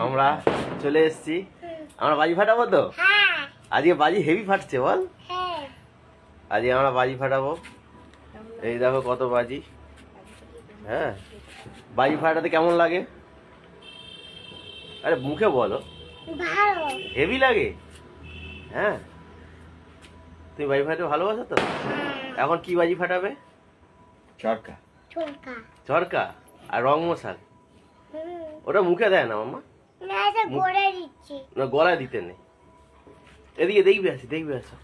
আমরা চলে এসেছি। আমরা বাজি ফাটাবো তো। আজকে বাজি হেভি ফাটছে বল। আজকে আমরা বাজি ফাটাবো। এই দেখো কত বাজি। হ্যাঁ, বাজি ফাটাতে কেমন লাগে? আরে মুখে বলো। হেভি লাগে। হ্যাঁ, তুমি বাজি ফাটাতে ভালোবাসো তো। এখন কি বাজি ফাটাবে? চরকা। চরকা আর রং মশাল। ওটা মুখে দেয় না মাম্মা, গলায় দিতে নেই। এদিকে দেখবে আসো।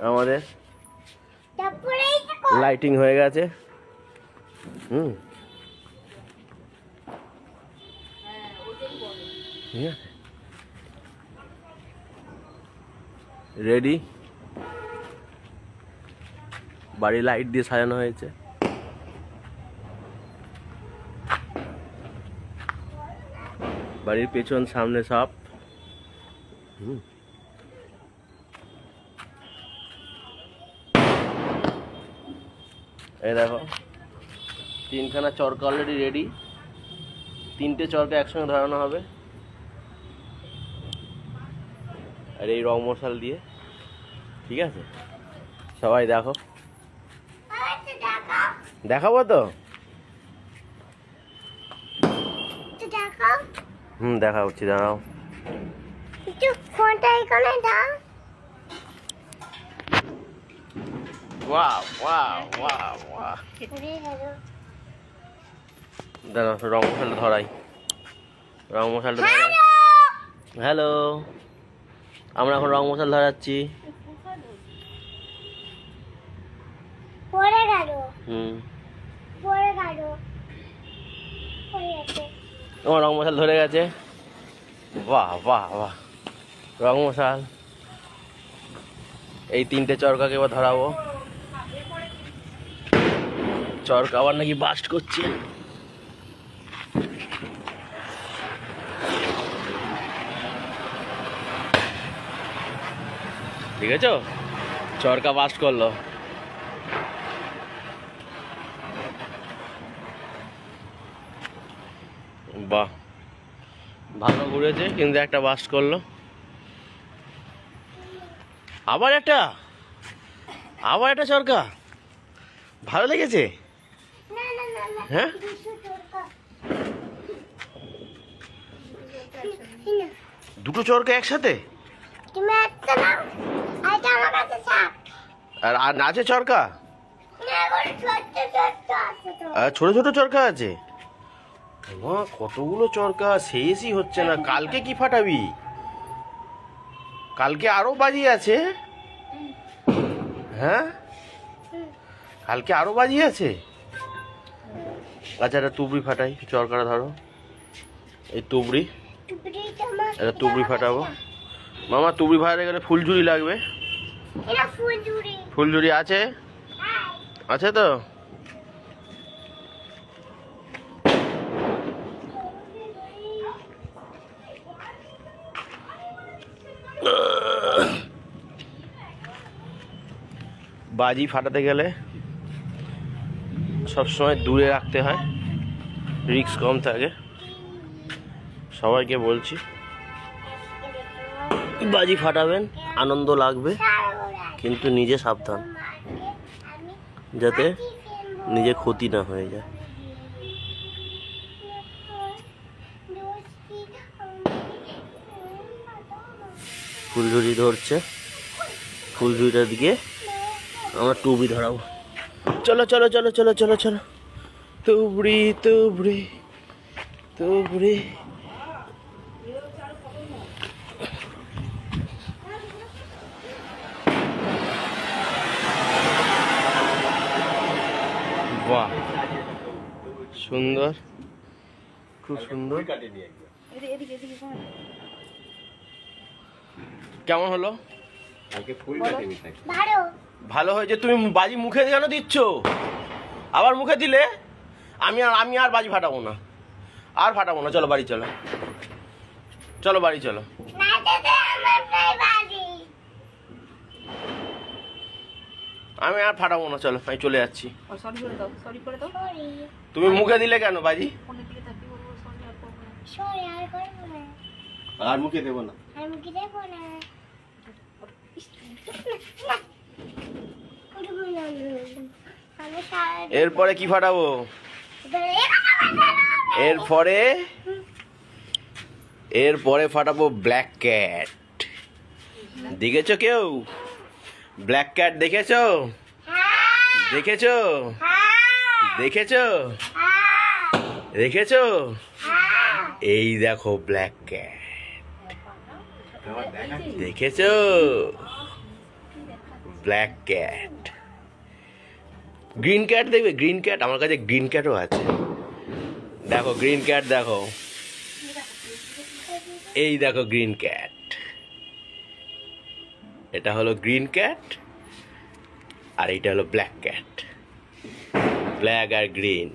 আমাদের লাইটিং হয়ে গেছে। রেডি, বাড়ি লাইট দিয়ে সাজানো হয়েছে। বাড়ির পেছন সামনে সব। এই দেখো তিনখানা চরকা অলরেডি রেডি। 3টে চরকা একসঙ্গে ধরানো হবে। আর এই রং মশাল দিয়ে, ঠিক আছে? সবাই দেখো। দেখাবো তো। দেখা হচ্ছে, দাঁড়াও। দাঁড়াও, রং মশালটা ধরাই। হ্যালো, আমরা এখন রং মশাল ধরাচ্ছি। তোমার রং মশাল ধরে গেছে। বাহ বাহ বাহ, রং মশাল। এই 3টে চরকাকে এবার ধরাবো। চরকা আবার নাকি বাস্ট করছে। ঠিক আছে, চরকা বাস্ট করলো। বাহ, ভালো ঘুরেছে, কিন্তু একটা বাস্ট করলো। আবার একটা চরকা। ভালো লেগেছে? হ্যাঁ, দুটো চরকা একসাথে। আর আছে চরকা, ছোট ছোট চরকা আছে। কতগুলো চরকা, শেষই হচ্ছে না। কালকে কি ফাটাবি? কালকে আরো বাজি আছে। হ্যাঁ, কালকে আরো বাজি আছে। আচ্ছা, এটা তুবড়ি ফাটাই। চরকাটা ধরো, এই তুবড়ি। এটা তুবড়ি ফাটাবো। মামা, তুবড়ি ফাটাতে গেলে ফুলঝুরি লাগবে। ফুলঝুরি আছে? আছে তো। বাজি ফাটাতে গেলে সবসময় দূরে রাখতে হয়, রিস্ক কম থাকে। সবাইকে বলছি, বাজি ফাটাবেন, আনন্দ লাগবে, কিন্তু নিজে সাবধান, যাতে নিজে ক্ষতি না হয়ে যায়। ফুলঝুরি ধরছে, ফুলঝুরিটার দিকে আমরা টুবড়ি ধরাবো। চলো চলো চলো চলো চলো চলো, তুবড়ি তুবড়ি তুবড়ি। বাহ, সুন্দর, খুব সুন্দর। কেমন হলো? ভালো হয়েছে। তুমি বাজি মুখে কেন দিচ্ছ? আবার মুখে দিলে আমি আর বাজি ফাটাবো না, আর ফাটাবো না। চলো বাড়ি চলো, চলো বাড়ি চলো। আমি আর ফাটাবো না, চলো আমি চলে যাচ্ছি। সরি করে দাও, সরি করে দাও। তুমি মুখে দিলে কেন বাজি? ফোনের দিকে তাকিয়ে বলবো সরি আর করব না। সরি আর করব না। আর মুখে দেব না। আর মুখে দেব না। এরপরে কি ফাটাবো? এরপরে ফাটাবো ব্ল্যাক ক্যাট। দেখেছো কেউ ব্ল্যাক ক্যাট? দেখেছো? দেখেছো? দেখেছো? দেখেছো? এই দেখো ব্ল্যাক ক্যাট, দেখেছো? Black cat. গ্রিন ক্যাট দেখবে? গ্রিন ক্যাট আমার কাছে গ্রিন ক্যাটও আছে। দেখো গ্রিন ক্যাট, দেখো এই দেখো গ্রিন ক্যাট। এটা হলো গ্রিন ক্যাট আর এটা হলো ব্ল্যাক ক্যাট। ব্ল্যাক আর গ্রিন।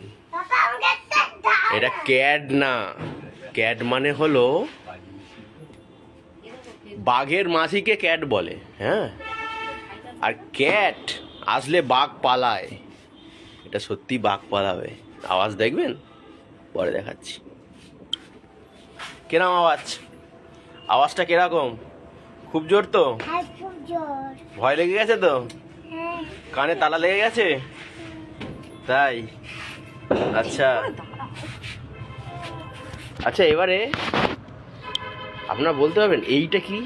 এটা ক্যাট না, ক্যাট মানে হলো বাঘের মাসিকে ক্যাট বলে। হ্যাঁ, আর ক্যাট আসলে বাঘ পালায়। এটা সত্যি বাঘ পালাবে। আওয়াজ দেখবেন? পরে দেখাচ্ছি। কিরকম আওয়াজ? আওয়াজটা কিরকম? খুব জোর তো? ভয় লেগে গেছে তো? কানে তালা লেগে গেছে তাই? আচ্ছা আচ্ছা, এবারে আপনারা বলতে পারবেন এইটা কি?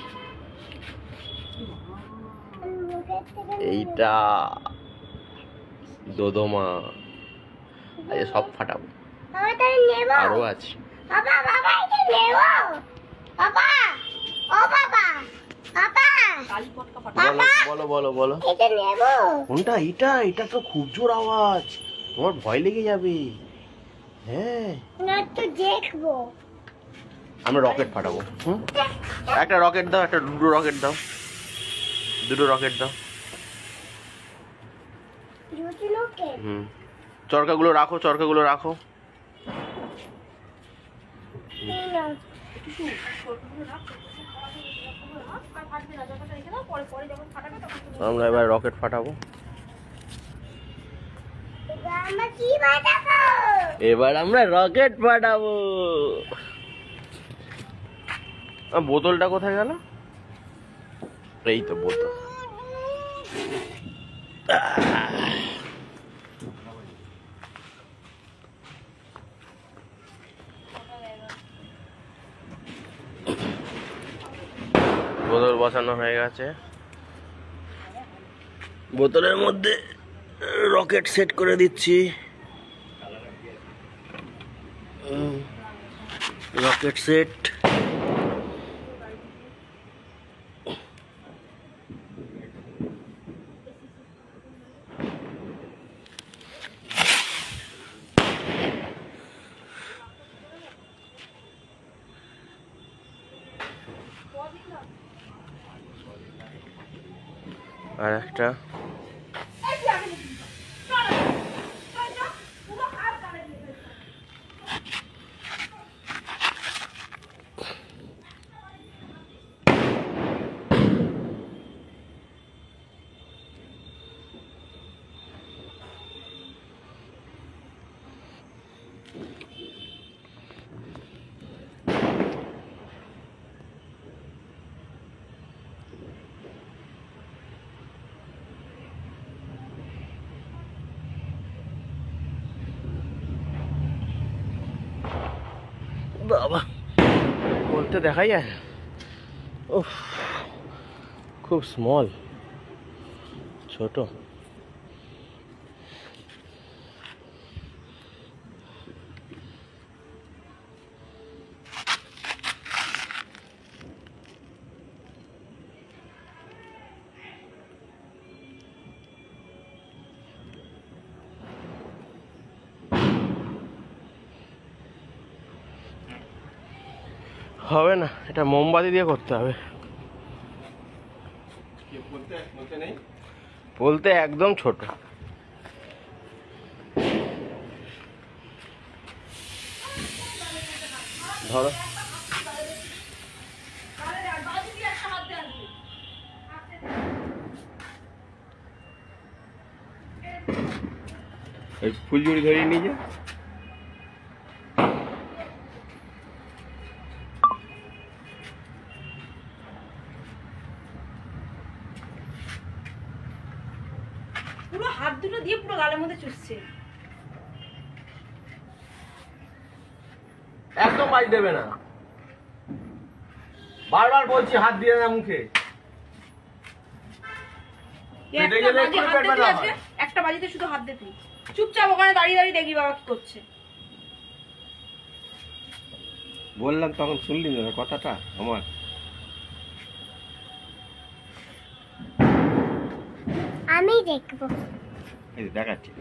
এইটা দোদমা। আচ্ছা, সব ফাটাবো, আরো আছে। বলো বলো বলো, কোনটা? এটা এটা তো খুব জোর আওয়াজ, তোমার ভয় লেগে যাবে। হ্যাঁ, দেখবো। আমরা রকেট ফাটাবো। একটা রকেট দাও, একটা দুটো রকেট দাও, দুটো রকেট দাও। চরকাগুলো রাখো, চরকাগুলো রাখো। আমরা এবার রকেট ফাটাবো। এবার আমরা রকেট ফাটাবো। বোতলটা কোথায় গেল? এই তো বোতল। বোতল বসানো হয়ে গেছে। বোতলের মধ্যে রকেট সেট করে দিচ্ছি। Rocket set. আর একটা বাবা বলতে দেখা যায়। উফ, খুব স্মল, ছোট। হবে না, এটা মোমবাতি দিয়ে করতে হবে। বলতে একদম ছোট। ধরো, ওই ফুলঝুরি ধরিয়ে নিয়ে যা। পুরো হাত দুটো দিয়ে পুরো গালের মধ্যে চুষছে। একদম মাছ দেবে না, বারবার বলছি হাত দিয়ে না মুখে। একটা বাজিতে শুধু হাত দে তুই, চুপচাপ ওখানে দাঁড়িয়ে দাঁড়িয়ে দেখবি বাবা কি করছে। বললাম তখন শুনলি না কথাটা আমার। আমি দেখবো। এই দেখাচ্ছি।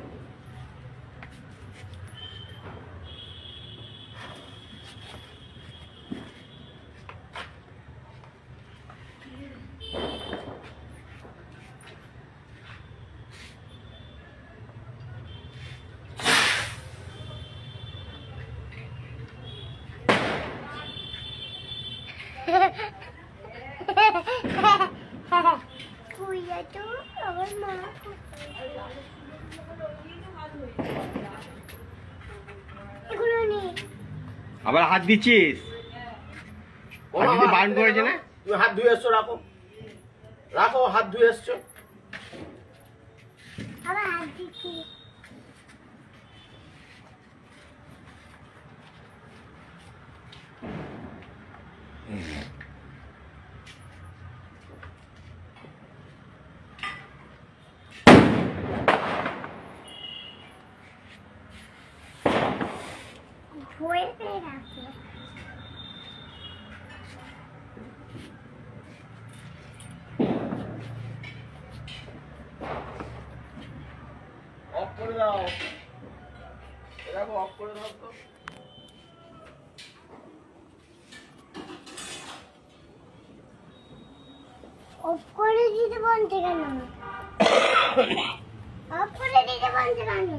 কুইয়া তো আমার মা এগুলো নেই। আবার হাত দিচ্ছিস, বারণ করেছে না? তুমি হাত ধুয়ে এসছো, রাখো রাখো, হাত ধুয়ে এসছো। আবার হাত দিচ্ছি। ভয়েতে রাখো। অফ করে দাও, দেখো অফ করে দাও তো। অফ করে দিতে বলতে কেন? অফ করে দিতে বলতে কেন?